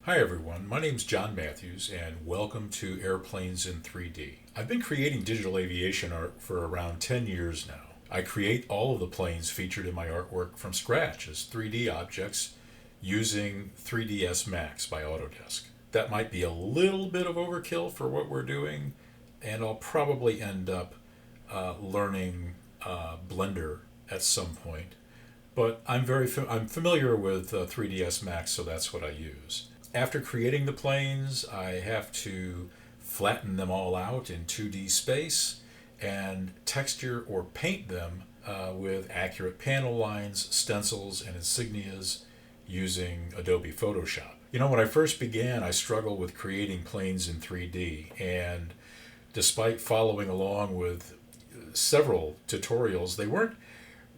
Hi everyone, my name's John Matthews and welcome to Airplanes in 3D. I've been creating digital aviation art for around 10 years now. I create all of the planes featured in my artwork from scratch as 3D objects using 3ds Max by Autodesk. That might be a little bit of overkill for what we're doing, and I'll probably end up learning Blender at some point. But I'm familiar with 3ds Max, so that's what I use. After creating the planes, I have to flatten them all out in 2D space and texture or paint them with accurate panel lines, stencils, and insignias using Adobe Photoshop. You know, when I first began, I struggled with creating planes in 3D, and despite following along with several tutorials,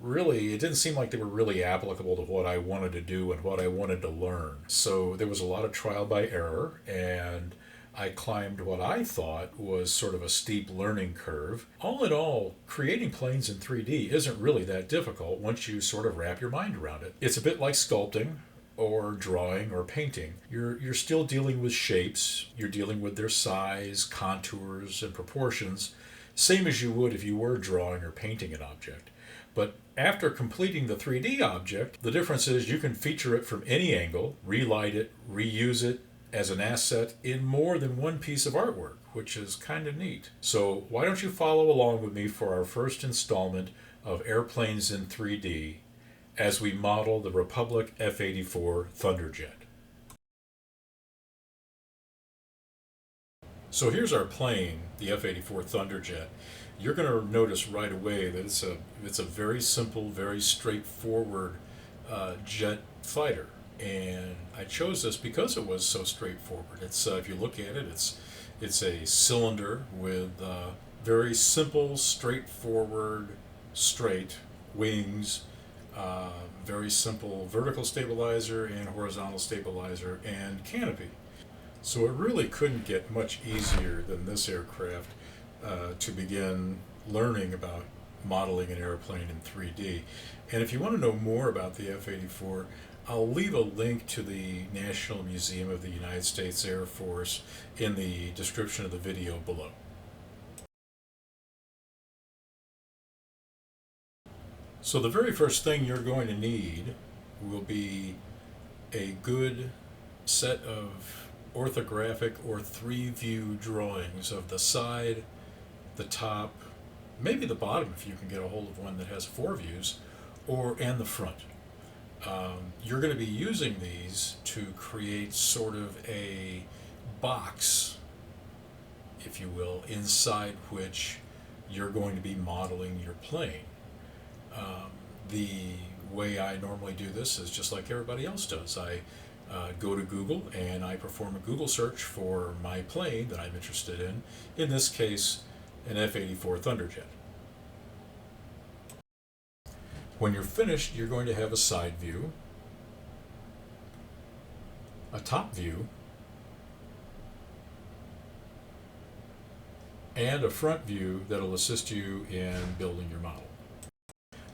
it didn't seem like they were really applicable to what I wanted to do and what I wanted to learn. So there was a lot of trial by error, and I climbed what I thought was sort of a steep learning curve. All in all, creating planes in 3D isn't really that difficult once you sort of wrap your mind around it. It's a bit like sculpting or drawing or painting. You're still dealing with shapes, you're dealing with their size, contours, and proportions, same as you would if you were drawing or painting an object. But after completing the 3D object, the difference is you can feature it from any angle, relight it, reuse it as an asset in more than one piece of artwork, which is kind of neat. So why don't you follow along with me for our first installment of Airplanes in 3D as we model the Republic F-84 Thunderjet. So here's our plane, the F-84 Thunderjet. You're going to notice right away that it's a very simple, very straightforward jet fighter, and I chose this because it was so straightforward. It's if you look at it, it's a cylinder with very simple, straightforward, straight wings, very simple vertical stabilizer and horizontal stabilizer and canopy. So it really couldn't get much easier than this aircraft to begin learning about modeling an airplane in 3D. And if you want to know more about the F-84, I'll leave a link to the National Museum of the United States Air Force in the description of the video below. So the very first thing you're going to need will be a good set of orthographic or 3-view drawings of the side, the top, maybe the bottom if you can get a hold of one that has 4 views, and the front. You're going to be using these to create sort of a box, if you will, inside which you're going to be modeling your plane. The way I normally do this is just like everybody else does. I go to Google and I perform a Google search for my plane that I'm interested in this case, an F-84 Thunderjet. When you're finished, you're going to have a side view, a top view, and a front view that'll assist you in building your model.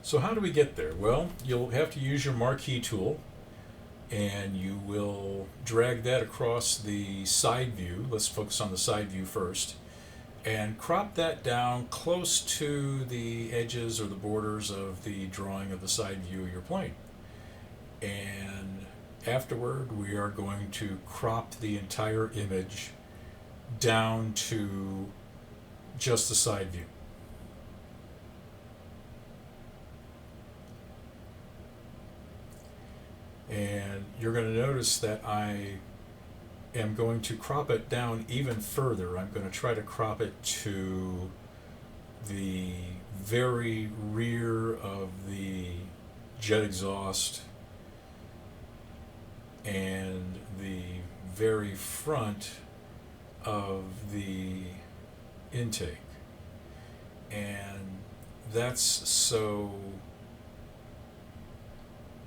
So how do we get there? Well, you'll have to use your marquee tool, and you will drag that across the side view. Let's focus on the side view first, and crop that down close to the edges or the borders of the drawing of the side view of your plane. And afterward, we are going to crop the entire image down to just the side view. And you're going to notice that I am going to crop it down even further. I'm going to try to crop it to the very rear of the jet exhaust and the very front of the intake. And that's so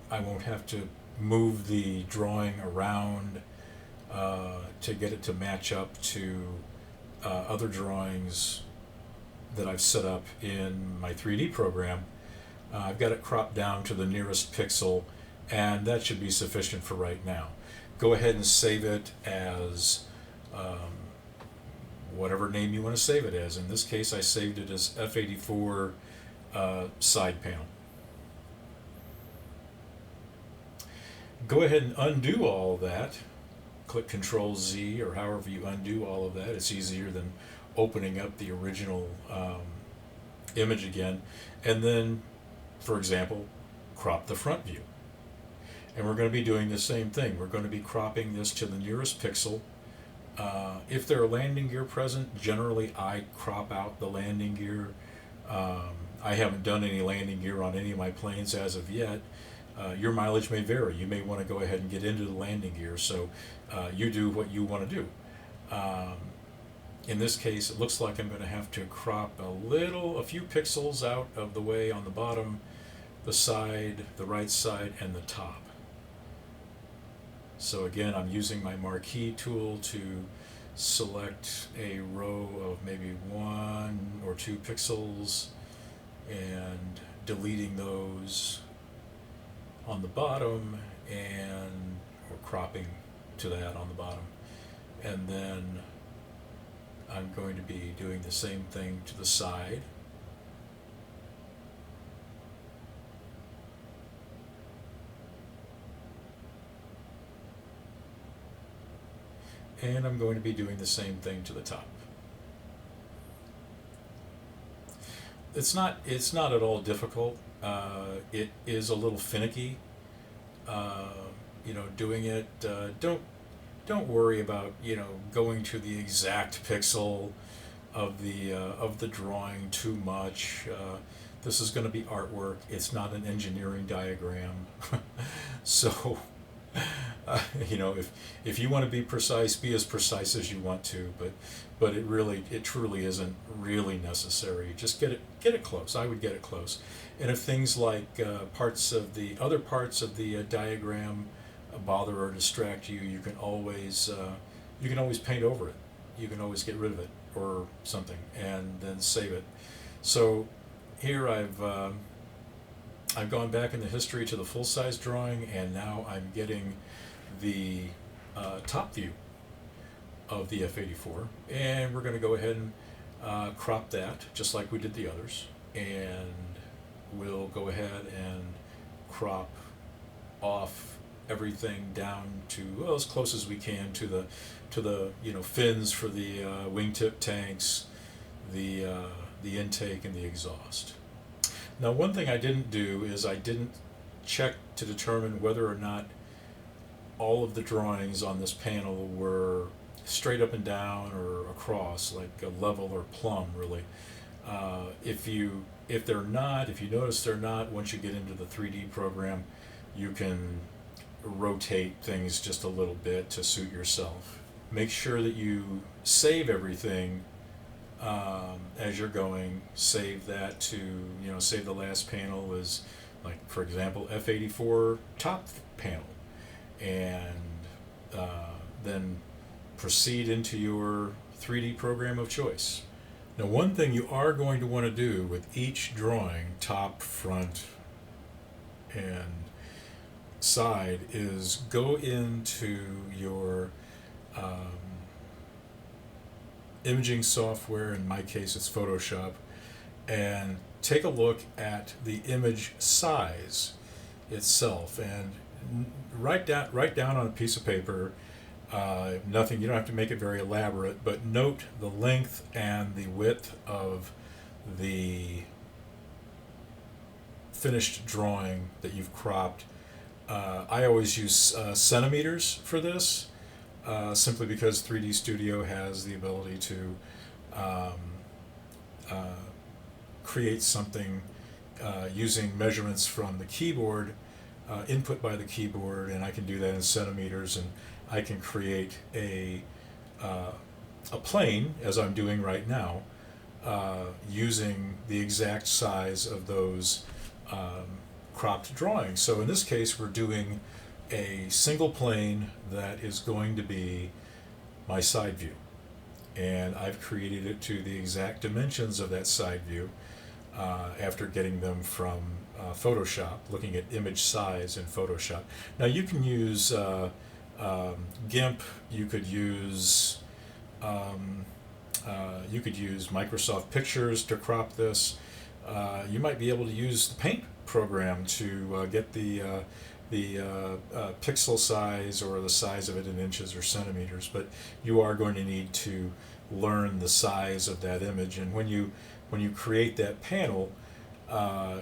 I won't have to move the drawing around to get it to match up to other drawings that I've set up in my 3D program. I've got it cropped down to the nearest pixel and that should be sufficient for right now. Go ahead and save it as whatever name you want to save it as. In this case, I saved it as F-84 side panel. Go ahead and undo all of that. Click Control Z, or however you undo all of that. It's easier than opening up the original image again. And then, for example, crop the front view. And we're going to be doing the same thing. We're going to be cropping this to the nearest pixel. If there are landing gear present, generally I crop out the landing gear. I haven't done any landing gear on any of my planes as of yet. Your mileage may vary. You may want to go ahead and get into the landing gear, so you do what you want to do. In this case, it looks like I'm going to have to crop a few pixels out of the way on the bottom, the side, the right side, and the top. So again, I'm using my marquee tool to select a row of maybe 1 or 2 pixels and deleting those on the bottom or cropping to that on the bottom. And then I'm going to be doing the same thing to the side. And I'm going to be doing the same thing to the top. It's not at all difficult. It is a little finicky, doing it. Don't worry about going to the exact pixel of the drawing too much. This is going to be artwork. It's not an engineering diagram, so. If you want to be precise, be as precise as you want to, but it truly isn't really necessary. Just get it close. I would get it close. And if things like other parts of the diagram bother or distract you, you can always paint over it. You can always get rid of it or something, and then save it. So here I've gone back in the history to the full-size drawing, and now I'm getting the top view of the F-84, and we're going to go ahead and crop that just like we did the others, and we'll go ahead and crop off everything down to as close as we can to the fins for the wingtip tanks, the intake, and the exhaust. Now, one thing I didn't do is I didn't check to determine whether or not all of the drawings on this panel were straight up and down or across, like a level or plumb, really. If you notice they're not, once you get into the 3D program, you can rotate things just a little bit to suit yourself. Make sure that you save everything as you're going. Save that to, save the last panel as, like, for example, F-84 top panel, and then proceed into your 3D program of choice. Now, one thing you are going to want to do with each drawing, top, front, and side, is go into your imaging software, in my case it's Photoshop, and take a look at the image size itself, and write down on a piece of paper, nothing, you don't have to make it very elaborate, but note the length and the width of the finished drawing that you've cropped. I always use centimeters for this, simply because 3D Studio has the ability to create something using measurements from the keyboard, input by the keyboard, and I can do that in centimeters, and I can create a plane, as I'm doing right now, using the exact size of those cropped drawings. So in this case, we're doing a single plane that is going to be my side view, and I've created it to the exact dimensions of that side view. after getting them from Photoshop, looking at image size in Photoshop. Now you can use GIMP, you could use Microsoft Pictures to crop this. You might be able to use the Paint program to get the pixel size or the size of it in inches or centimeters, but you are going to need to learn the size of that image. And when you create that panel,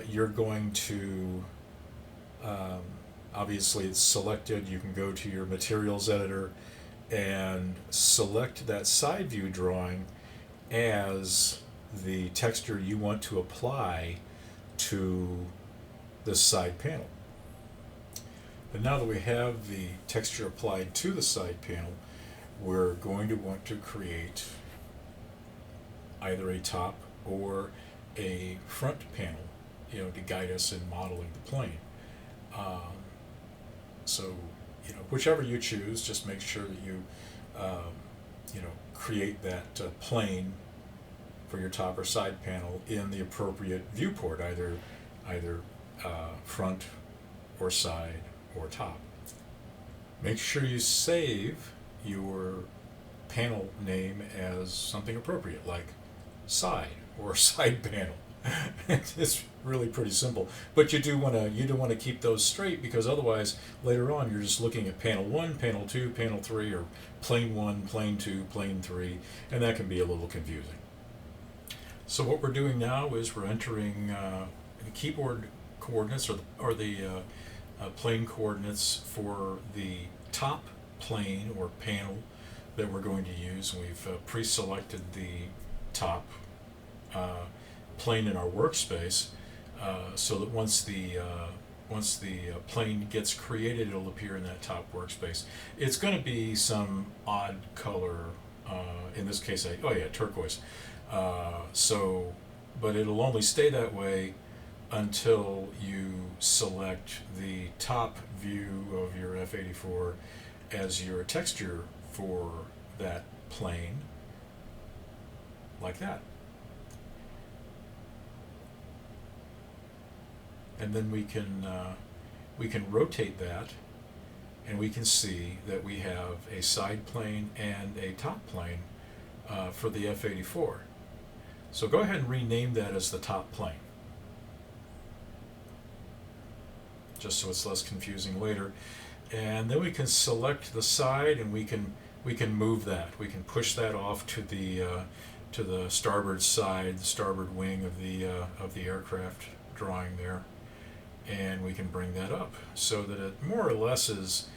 you're going to obviously it's selected. You can go to your materials editor and select that side view drawing as the texture you want to apply to this side panel. And now that we have the texture applied to the side panel, we're going to want to create either a top or a front panel, to guide us in modeling the plane. So, whichever you choose, just make sure that you, create that plane for your top or side panel in the appropriate viewport, either front or side or top. Make sure you save your panel name as something appropriate, like side or side panel. It's really pretty simple, but you do want to keep those straight, because otherwise later on you're just looking at panel 1, panel 2, panel 3, or plane 1, plane 2, plane 3, and that can be a little confusing. So what we're doing now is we're entering the keyboard coordinates or the plane coordinates for the top plane or panel that we're going to use. We've pre-selected the top plane in our workspace, so that once the plane gets created, it'll appear in that top workspace. It's going to be some odd color. In this case, turquoise. But it'll only stay that way until you select the top view of your F-84 as your texture for that plane, like that. And then we can rotate that, and we can see that we have a side plane and a top plane for the F-84. So go ahead and rename that as the top plane, just so it's less confusing later. And then we can select the side, and we can move that. We can push that off to the starboard side, the starboard wing of the aircraft drawing there, and we can bring that up so that it more or less is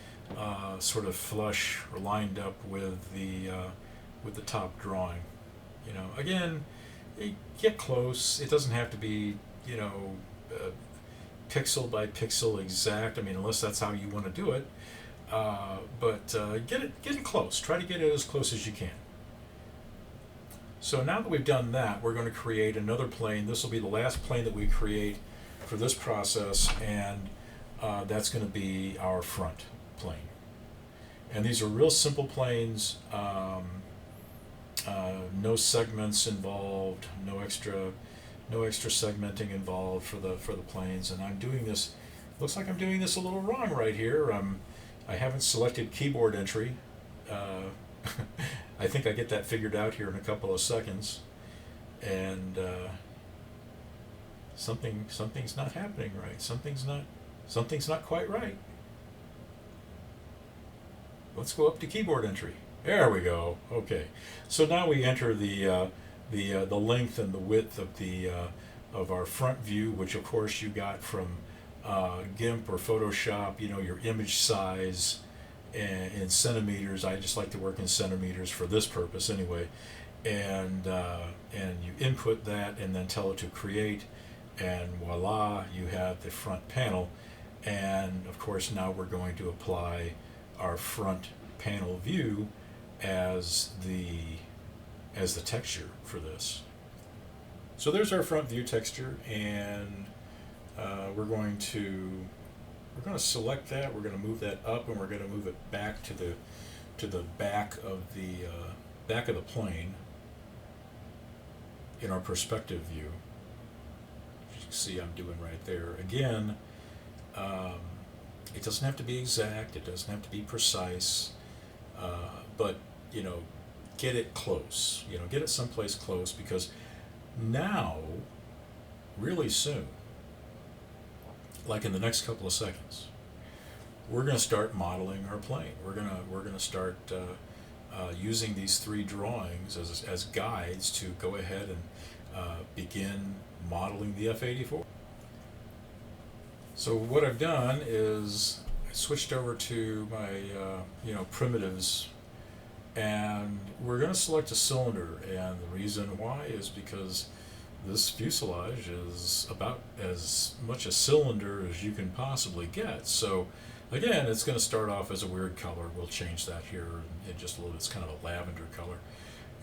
sort of flush or lined up with the top drawing. Again, get close. It doesn't have to be pixel by pixel exact. Unless that's how you want to do it. But get it close. Try to get it as close as you can. So now that we've done that, we're going to create another plane. This will be the last plane that we create for this segment, and that's going to be our front plane. And these are real simple planes, no segments involved, no extra segmenting involved for the planes. And I'm doing this. Looks like I'm doing this a little wrong right here. I haven't selected keyboard entry. I think I get that figured out here in a couple of seconds, and something's not happening right. Something's not quite right. Let's go up to keyboard entry. There we go. Okay, so now we enter the length and the width of our front view, which of course you got from GIMP or Photoshop. Your image size in centimeters. I just like to work in centimeters for this purpose anyway. And you input that and then tell it to create, and voila, you have the front panel. And of course now we're going to apply our front panel view as the texture for this. So there's our front view texture, and we're going to select that. We're going to move that up, and we're going to move it back to the back of the plane in our perspective view. you see I'm doing right there. Again, um, it doesn't have to be exact, it doesn't have to be precise, but, you know, get it close. You know, get it someplace close, because now, really soon, like in the next couple of seconds, we're going to start modeling our plane. We're gonna start using these three drawings as guides to go ahead and begin modeling the F-84. So what I've done is I switched over to my primitives, and we're going to select a cylinder. And the reason why is because this fuselage is about as much a cylinder as you can possibly get. So again, it's going to start off as a weird color. We'll change that here in just a little bit. It's kind of a lavender color.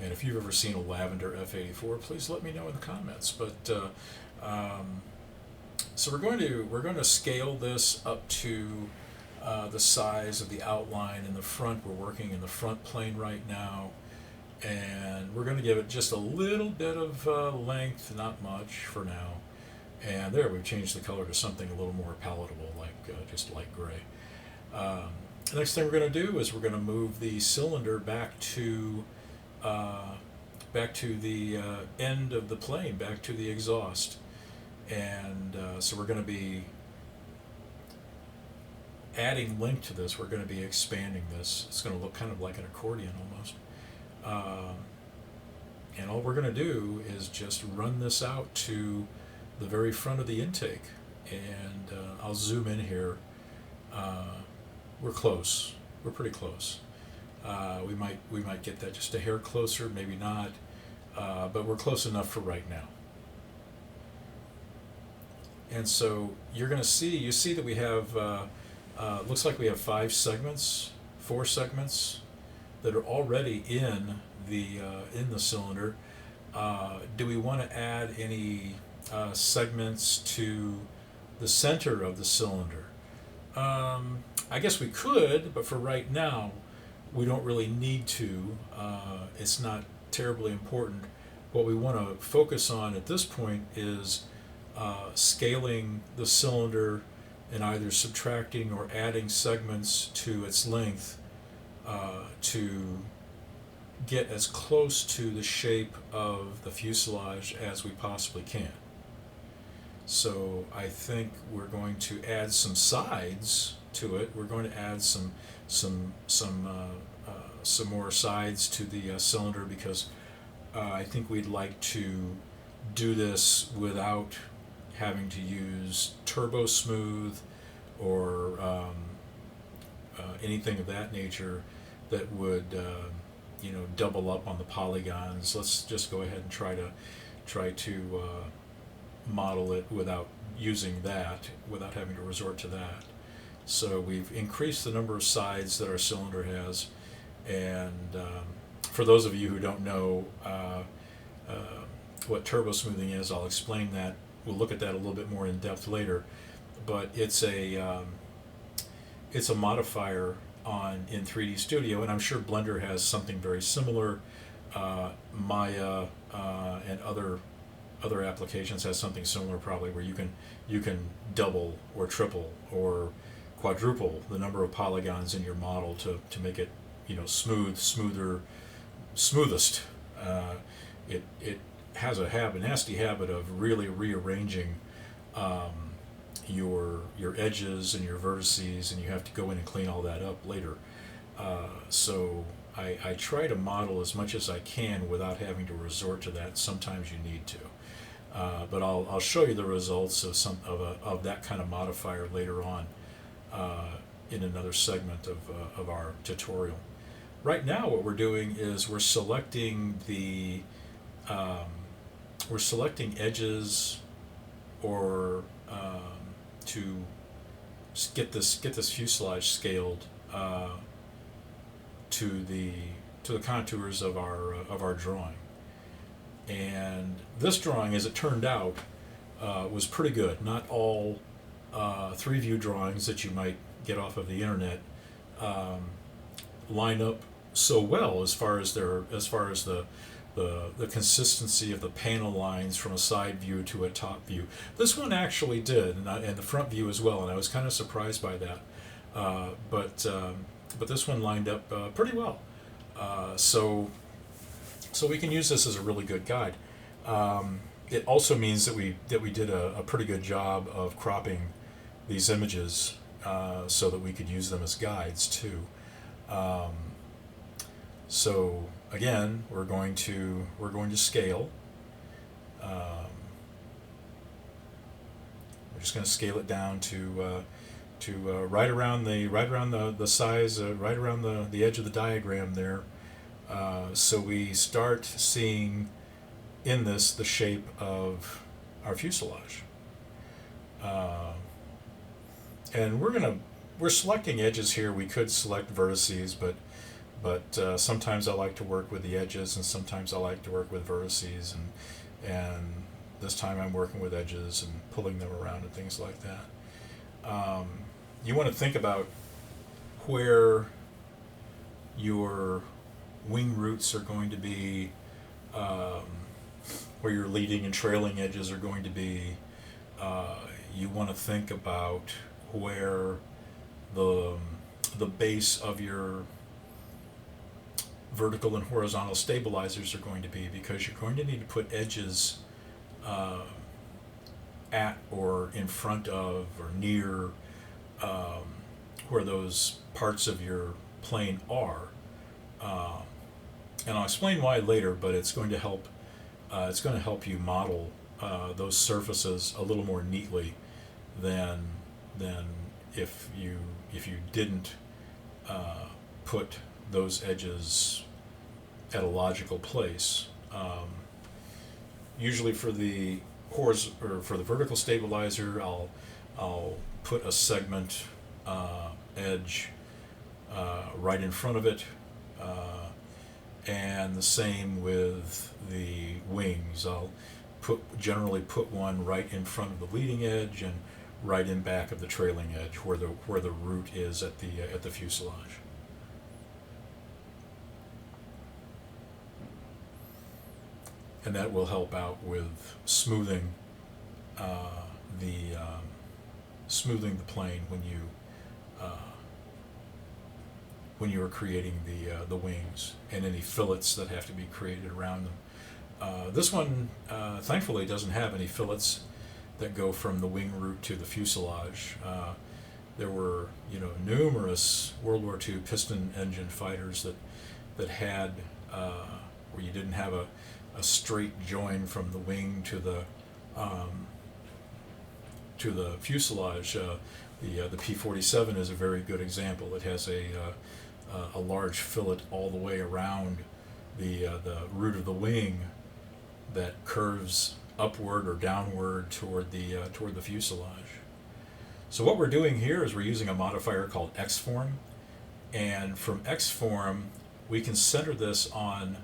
And if you've ever seen a lavender F-84, please let me know in the comments. But so we're going to scale this up to the size of the outline in the front. We're working in the front plane right now, and we're going to give it just a little bit of length, not much for now. And there, we've changed the color to something a little more palatable, like just light gray. The next thing we're going to do is we're going to move the cylinder back to the end of the plane, back to the exhaust. And so we're going to be adding length to this. We're going to be expanding this. It's going to look kind of like an accordion almost. And all we're going to do is just run this out to the very front of the intake. And I'll zoom in here. We're close. We're pretty close. We might get that just a hair closer, maybe not, but we're close enough for right now. And so you see that we have, looks like we have 4 segments that are already in the cylinder. Do we want to add any segments to the center of the cylinder? I guess we could, but for right now, we don't really need to. It's not terribly important. What we want to focus on at this point is scaling the cylinder and either subtracting or adding segments to its length to get as close to the shape of the fuselage as we possibly can. So I think we're going to add some sides to it. We're going to add some more sides to the cylinder, because I think we'd like to do this without having to use turbo smooth or anything of that nature that would double up on the polygons. Let's just go ahead and try to model it without using that, without having to resort to that. So we've increased the number of sides that our cylinder has, and for those of you who don't know what turbo smoothing is, I'll explain that. We'll look at that a little bit more in depth later, but it's a modifier in 3D Studio, and I'm sure Blender has something very similar. Maya and other applications has something similar, probably, where you can double or triple or quadruple the number of polygons in your model to make it smoothest. It has a nasty habit of really rearranging your edges and your vertices, and you have to go in and clean all that up later. So I try to model as much as I can without having to resort to that. Sometimes you need to, but I'll show you the results of that kind of modifier later on in another segment of our tutorial. Right now, what we're doing is we're selecting edges, or to get this fuselage scaled to the contours of our drawing. And this drawing, as it turned out, was pretty good. Not all 3-view drawings that you might get off of the internet line up so well as far as the the consistency of the panel lines from a side view to a top view. This one actually did, and the front view as well, and I was kind of surprised by that. But this one lined up pretty well. So we can use this as a really good guide. It also means that we did a pretty good job of cropping these images so that we could use them as guides too. So again, we're going to scale. We're just going to scale it down to right around the size, right around the edge of the diagram there. So we start seeing in this the shape of our fuselage. And we're selecting edges here. We could select vertices, but sometimes I like to work with the edges, and sometimes I like to work with vertices, and this time I'm working with edges and pulling them around and things like that. You want to think about where your wing roots are going to be, where your leading and trailing edges are going to be. You want to think about where the base of your vertical and horizontal stabilizers are going to be, because you're going to need to put edges at or in front of or near where those parts of your plane are. And I'll explain why later, but it's going to help you model those surfaces a little more neatly than if you didn't put those edges at a logical place. Usually for the vertical stabilizer, I'll put a segment edge right in front of it, and the same with the wings. I'll generally put one right in front of the leading edge and right in back of the trailing edge, where the root is at the fuselage. And that will help out with smoothing the plane when you are creating the wings, and any fillets that have to be created around them. This one, thankfully, doesn't have any fillets that go from the wing root to the fuselage. There were, numerous World War II piston engine fighters that had where you didn't have a straight join from the wing to the fuselage. The P-47 is a very good example. It has a large fillet all the way around the root of the wing that curves upward or downward toward the fuselage. So what we're doing here is we're using a modifier called X-form, and from X-form we can center this on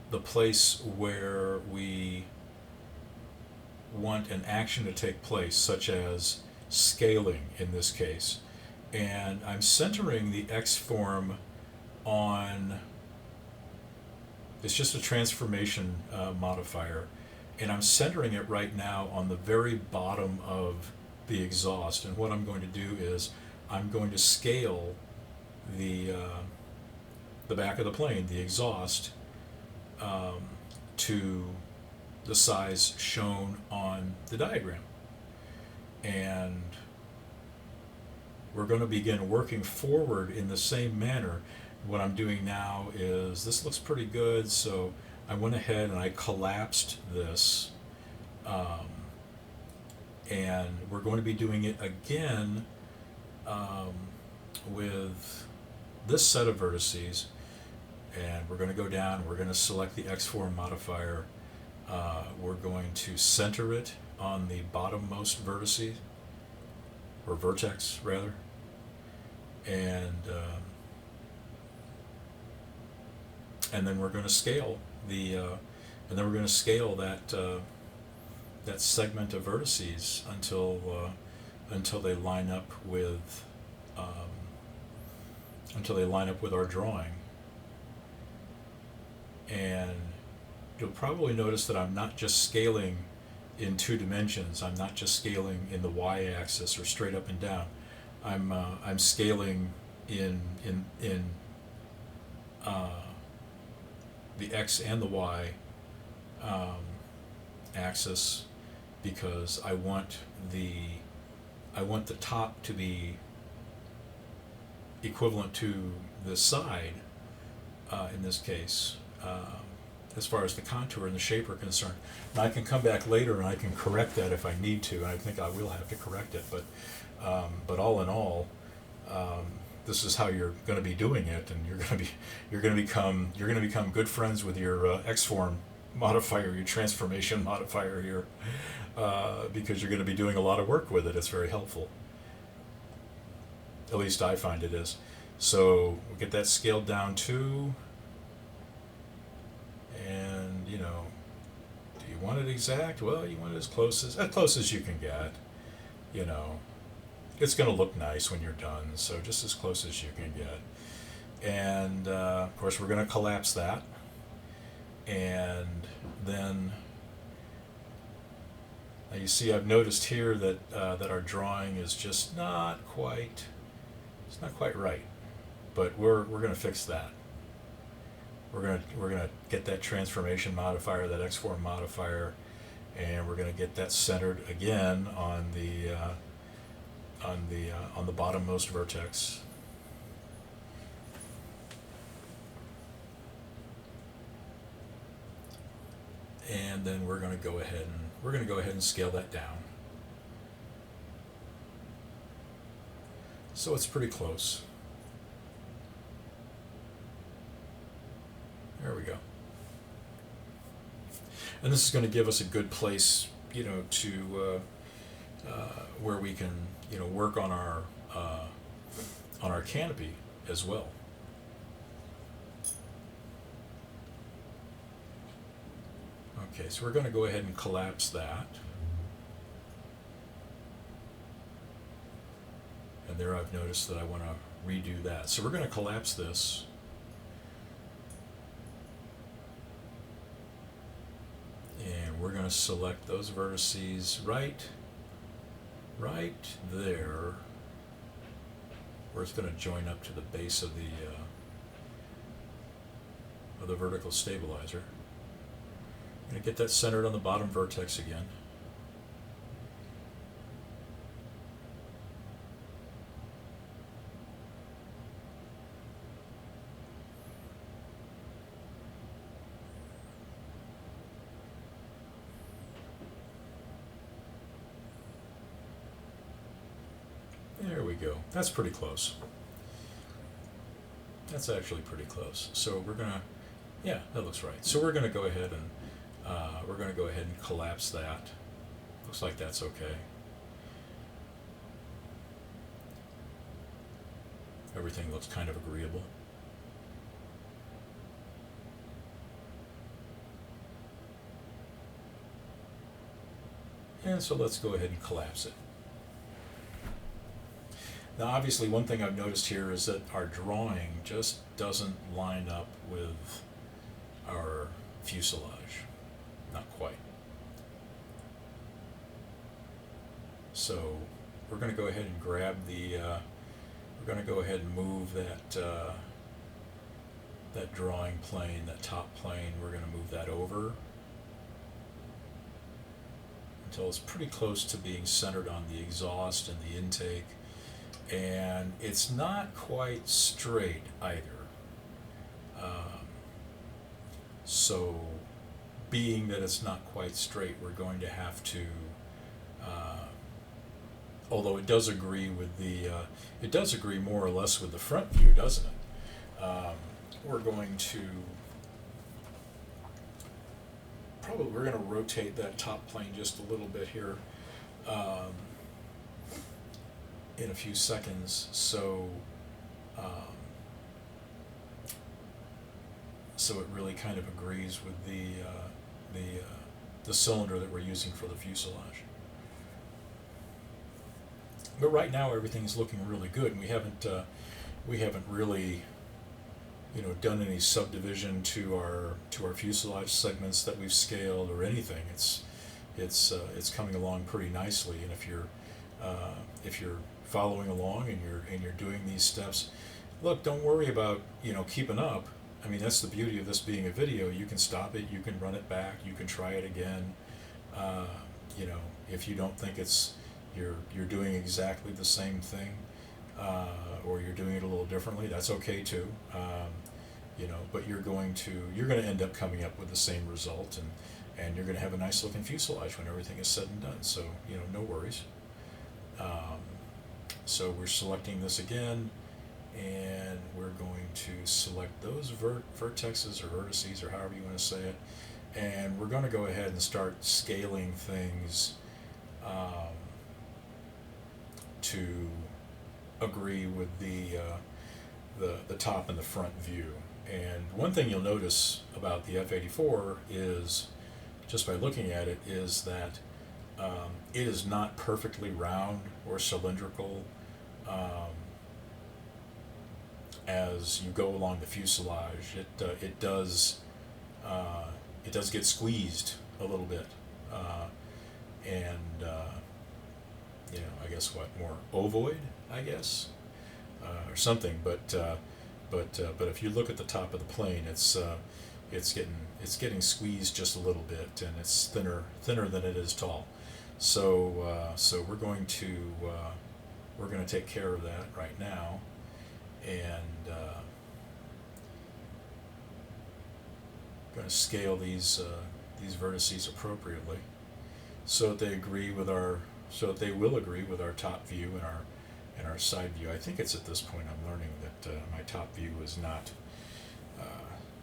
the place where we want an action to take place, such as scaling in this case. And I'm centering the X-form on, it's just a transformation modifier, and I'm centering it right now on the very bottom of the exhaust. And what I'm going to do is I'm going to scale the back of the plane, the exhaust, to the size shown on the diagram. And we're going to begin working forward in the same manner. What I'm doing now is, this looks pretty good, so I went ahead and I collapsed this, and we're going to be doing it again with this set of vertices. And we're going to go down, we're going to select the X-form modifier, we're going to center it on the bottommost vertices, or vertex rather, and then we're going to scale that segment of vertices until they line up with our drawing. And you'll probably notice that I'm not just scaling in 2 dimensions. I'm not just scaling in the y-axis or straight up and down. I'm scaling in uh, the x and the y um, axis, because I want the top to be equivalent to the side, in this case, as far as the contour and the shape are concerned. And I can come back later and I can correct that if I need to, and I think I will have to correct it. But all in all, this is how you're going to be doing it, and you're going to become good friends with your X-form modifier, your transformation modifier here, because you're going to be doing a lot of work with it. It's very helpful. At least I find it is. So we'll get that scaled down too. And, do you want it exact? Well, you want it as close as you can get. It's going to look nice when you're done, so just as close as you can get. And, of course, we're going to collapse that. And then, now you see I've noticed here that that our drawing is just not quite right. But we're going to fix that. We're gonna get that transformation modifier, that X-form modifier, and we're gonna get that centered again on the bottommost vertex. And then we're gonna go ahead and scale that down. So it's pretty close. There we go. And this is going to give us a good place, to where we can, work on our canopy as well. Okay, so we're going to go ahead and collapse that. And there I've noticed that I want to redo that. So we're going to collapse this. And we're going to select those vertices right there, where it's going to join up to the base of the vertical stabilizer. I'm going to get that centered on the bottom vertex again. There we go. That's pretty close. That's actually pretty close. So we're gonna, yeah, that looks right. So we're gonna go ahead and collapse that. Looks like that's okay. Everything looks kind of agreeable. And so let's go ahead and collapse it. Now, obviously, one thing I've noticed here is that our drawing just doesn't line up with our fuselage. Not quite. So we're going to go ahead and grab we're going to go ahead and move that drawing plane, that top plane, we're going to move that over until it's pretty close to being centered on the exhaust and the intake. And it's not quite straight either. So being that it's not quite straight, we're going to have to, although it does agree with it does agree more or less with the front view, doesn't it? We're going to rotate that top plane just a little bit here. In a few seconds, so so it really kind of agrees with the cylinder that we're using for the fuselage. But right now everything's looking really good, and we haven't really done any subdivision to our fuselage segments that we've scaled or anything. It's coming along pretty nicely, and if you're following along and you're doing these steps, look, don't worry about keeping up. I mean, that's the beauty of this being a video. You can stop it, you can run it back, you can try it again. Uh, if you don't think you're doing exactly the same thing, or you're doing it a little differently, that's okay too. But you're going to end up coming up with the same result, and you're going to have a nice looking fuselage when everything is said and done. So no worries. So we're selecting this again, and we're going to select those vertexes or vertices or however you want to say it, and we're going to go ahead and start scaling things to agree with the top and the front view. And one thing you'll notice about the F-84 is, just by looking at it, is that it is not perfectly round or cylindrical as you go along the fuselage. It does get squeezed a little bit, and I guess more ovoid, I guess, or something. But if you look at the top of the plane, it's getting squeezed just a little bit, and it's thinner than it is tall. So we're going to take care of that right now, and going to scale these vertices appropriately so that they will agree with our top view and our side view. I think it's at this point I'm learning that my top view is not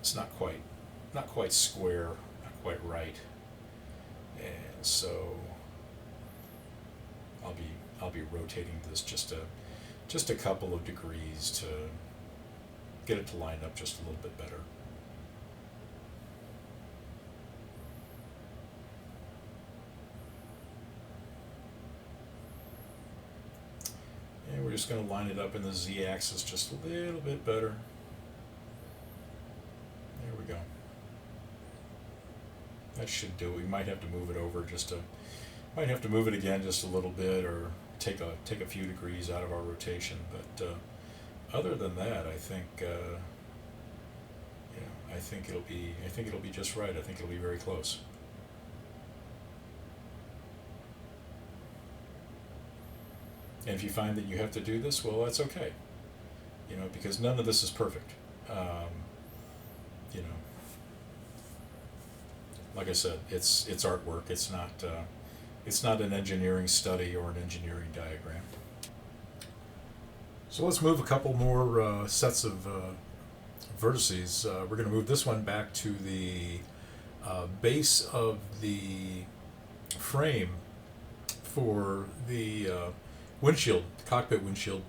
it's not quite square, not quite right, and so I'll be rotating this just a couple of degrees to get it to line up just a little bit better. And we're just going to line it up in the z-axis just a little bit better. There we go. That should do it. We might have to move it over might have to move it again just a little bit, or take a few degrees out of our rotation. But other than that, I think I think it'll be just right. I think it'll be very close. And if you find that you have to do this, well, that's okay. Because none of this is perfect. Like I said, it's artwork. It's not an engineering study or an engineering diagram. So let's move a couple more sets of vertices. We're going to move this one back to the base of the frame for the windshield, the cockpit windshield,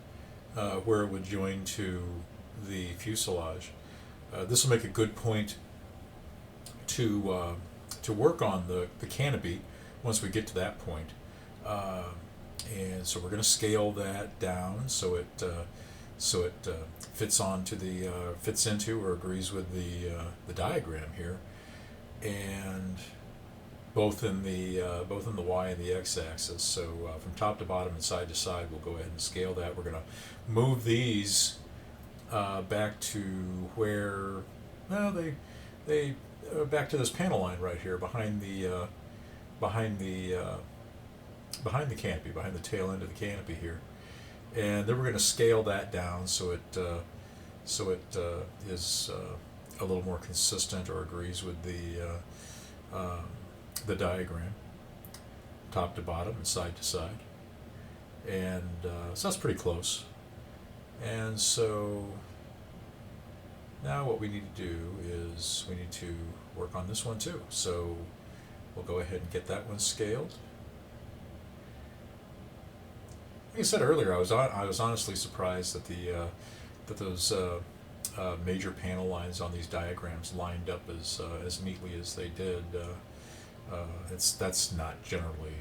where it would join to the fuselage. This will make a good point to work on the canopy once we get to that point. And so we're going to scale that down so it fits into or agrees with the diagram here, and both in the y and the x-axis. So from top to bottom and side to side, we'll go ahead and scale that. We're going to move these back to where, they back to this panel line right here behind the canopy, behind the tail end of the canopy here, and then we're going to scale that down so it is a little more consistent or agrees with the diagram, top to bottom and side to side, and so that's pretty close. And so now what we need to do is we need to work on this one too. So we'll go ahead and get that one scaled. Like I said earlier, I was honestly surprised that those major panel lines on these diagrams lined up as neatly as they did. That's not generally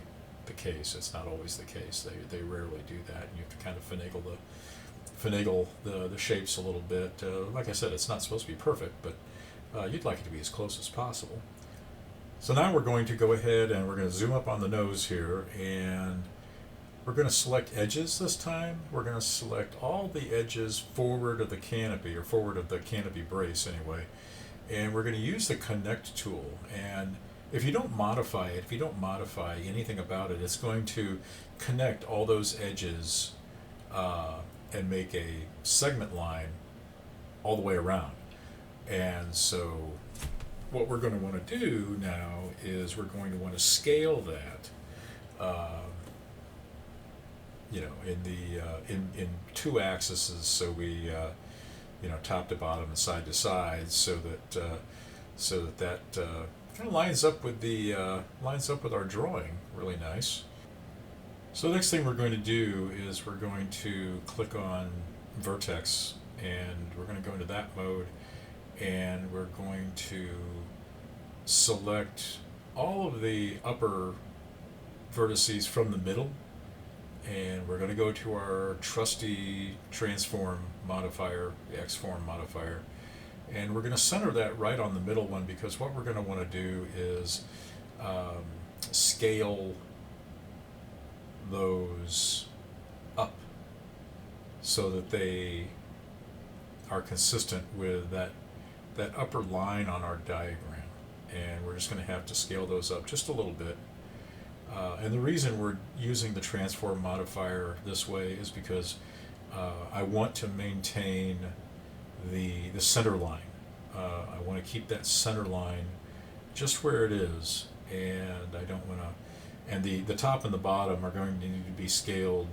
the case. It's not always the case. They rarely do that, and you have to kind of finagle the shapes a little bit. Like I said, it's not supposed to be perfect, but you'd like it to be as close as possible. So now we're going to go ahead and we're going to zoom up on the nose here, and we're going to select edges this time. We're going to select all the edges forward of the canopy, or forward of the canopy brace anyway, and we're going to use the connect tool. And if you don't modify it, if you don't modify anything about it, it's going to connect all those edges and make a segment line all the way around. And so what we're going to want to do now is we're going to want to scale that, in two axes, so we top to bottom and side to side, so that kind of lines up with our drawing really nice. So the next thing we're going to do is we're going to click on vertex, and we're going to go into that mode, and we're going to select all of the upper vertices from the middle, and we're going to go to our trusty transform modifier, the X-form modifier, and we're going to center that right on the middle one, because what we're going to want to do is scale those up so that they are consistent with that upper line on our diagram. And we're just going to have to scale those up just a little bit. And the reason we're using the transform modifier this way is because I want to maintain the center line. I want to keep that center line just where it is, and I don't want to. And the top and the bottom are going to need to be scaled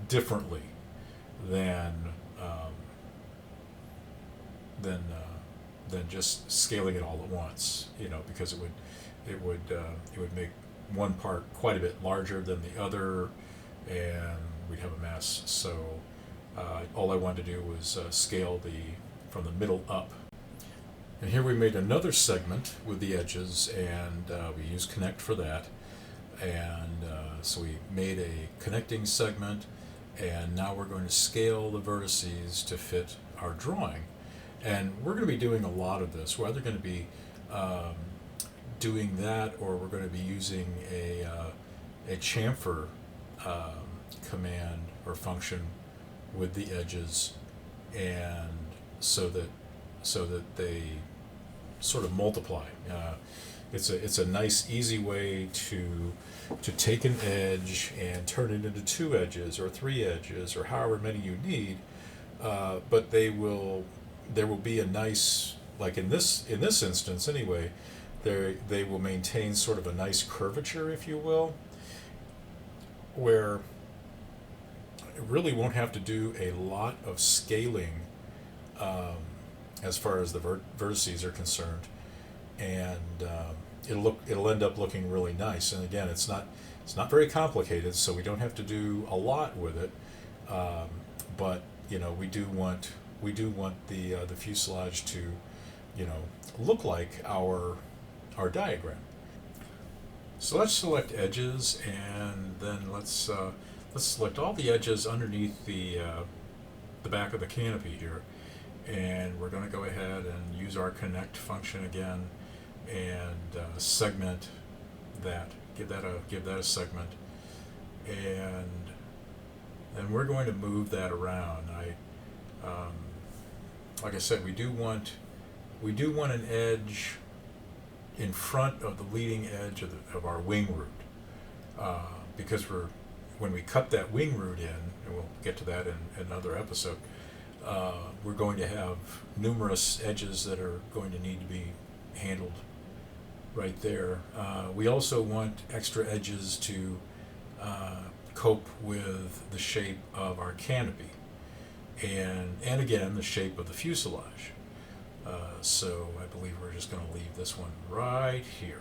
differently than just scaling it all at once. Because it would make one part quite a bit larger than the other, and we'd have a mess. So all I wanted to do was scale from the middle up. And here we made another segment with the edges, and we used connect for that. And so we made a connecting segment, and now we're going to scale the vertices to fit our drawing. And we're going to be doing a lot of this. We're either going to be doing that, or we're going to be using a chamfer command or function with the edges, and so that they sort of multiply. It's a nice, easy way to take an edge and turn it into two edges or three edges or however many you need, but there will be a nice, like in this instance anyway, they will maintain sort of a nice curvature, if you will, where it really won't have to do a lot of scaling as far as the vertices are concerned, and it'll end up looking really nice. And again, it's not very complicated, so we don't have to do a lot with it, but we do want the fuselage to look like our diagram. So let's select edges, and then let's select all the edges underneath the back of the canopy here, and we're going to go ahead and use our connect function again, and segment that, give that a segment, and then we're going to move that around. Like I said, we do want an edge in front of the leading edge of our wing root, because when we cut that wing root in, and we'll get to that in another episode, we're going to have numerous edges that are going to need to be handled right there. We also want extra edges to cope with the shape of our canopy, and again the shape of the fuselage. So I believe we're just going to leave this one right here.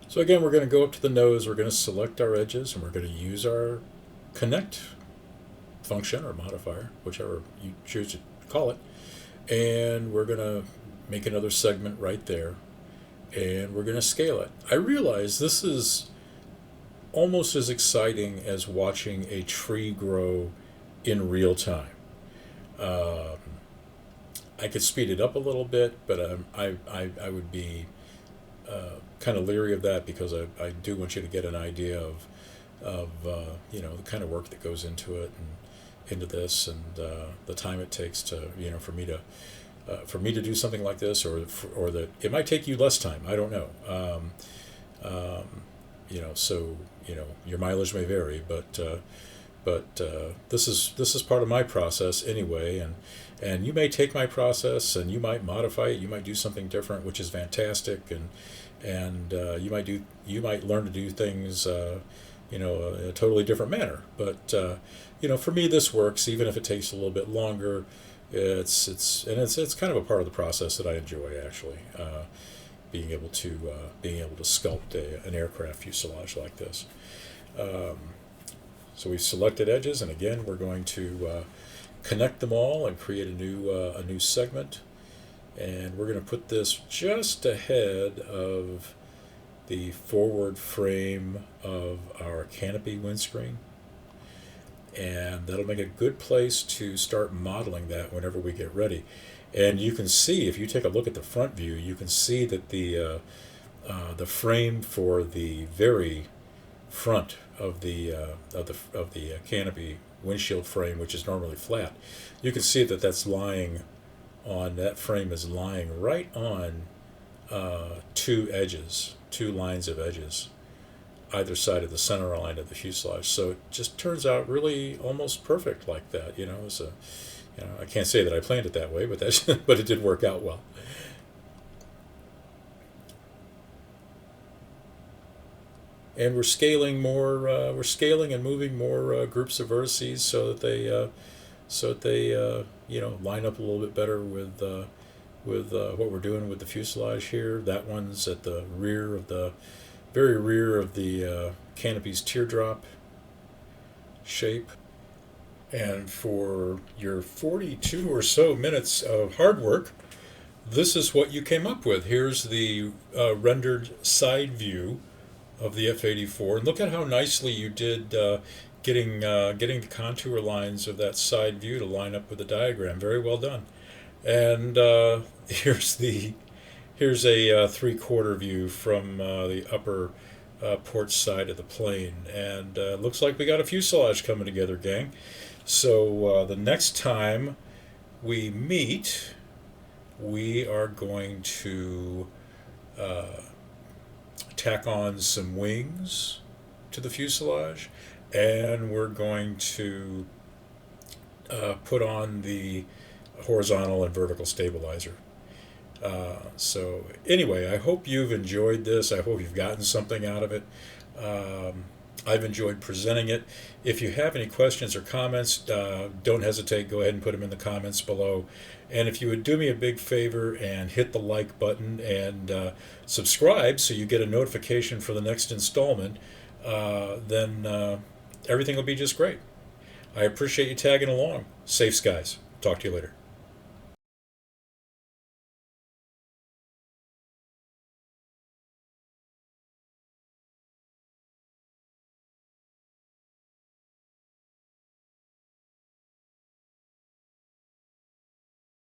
So again, we're going to go up to the nose, we're going to select our edges, and we're going to use our connect function or modifier, whichever you choose to call it, and we're going to make another segment right there, and we're going to scale it. I realize this is almost as exciting as watching a tree grow in real time. Um, I could speed it up a little bit, but I would be kind of leery of that because I do want you to get an idea of the kind of work that goes into it and into this and the time it takes to for me to do something like this, or that it might take you less time. I don't know. So your mileage may vary, but this is part of my process anyway, and you may take my process and you might modify it. You might do something different, which is fantastic, and you might learn to do things in a totally different manner. But for me, this works even if it takes a little bit longer. It's kind of a part of the process that I enjoy, actually, being able to sculpt an aircraft fuselage like this. So we've selected edges, and again, we're going to connect them all and create a new segment. And we're going to put this just ahead of the forward frame of our canopy windscreen. And that'll make a good place to start modeling that whenever we get ready. And you can see, if you take a look at the front view, you can see that the frame for the very front of the canopy windshield frame, which is normally flat, you can see that that frame is lying right on two lines of edges, either side of the center line of the fuselage. So it just turns out really almost perfect like that. I can't say that I planned it that way, but but it did work out well. And we're scaling and moving more groups of vertices so that they line up a little bit better with what we're doing with the fuselage here. That one's at the very rear of the canopy's teardrop shape. And for your 42 or so minutes of hard work, this is what you came up with. Here's the rendered side view of the F-84, and look at how nicely you did getting the contour lines of that side view to line up with the diagram. Very well done. And here's a three-quarter view from the upper port side of the plane, and looks like we got a fuselage coming together, gang. So the next time we meet, we are going to tack on some wings to the fuselage, and we're going to put on the horizontal and vertical stabilizer. So anyway, I hope you've enjoyed this. I hope you've gotten something out of it. I've enjoyed presenting it. If you have any questions or comments, don't hesitate. Go ahead and put them in the comments below. And if you would do me a big favor and hit the like button and subscribe so you get a notification for the next installment, then everything will be just great. I appreciate you tagging along. Safe skies. Talk to you later.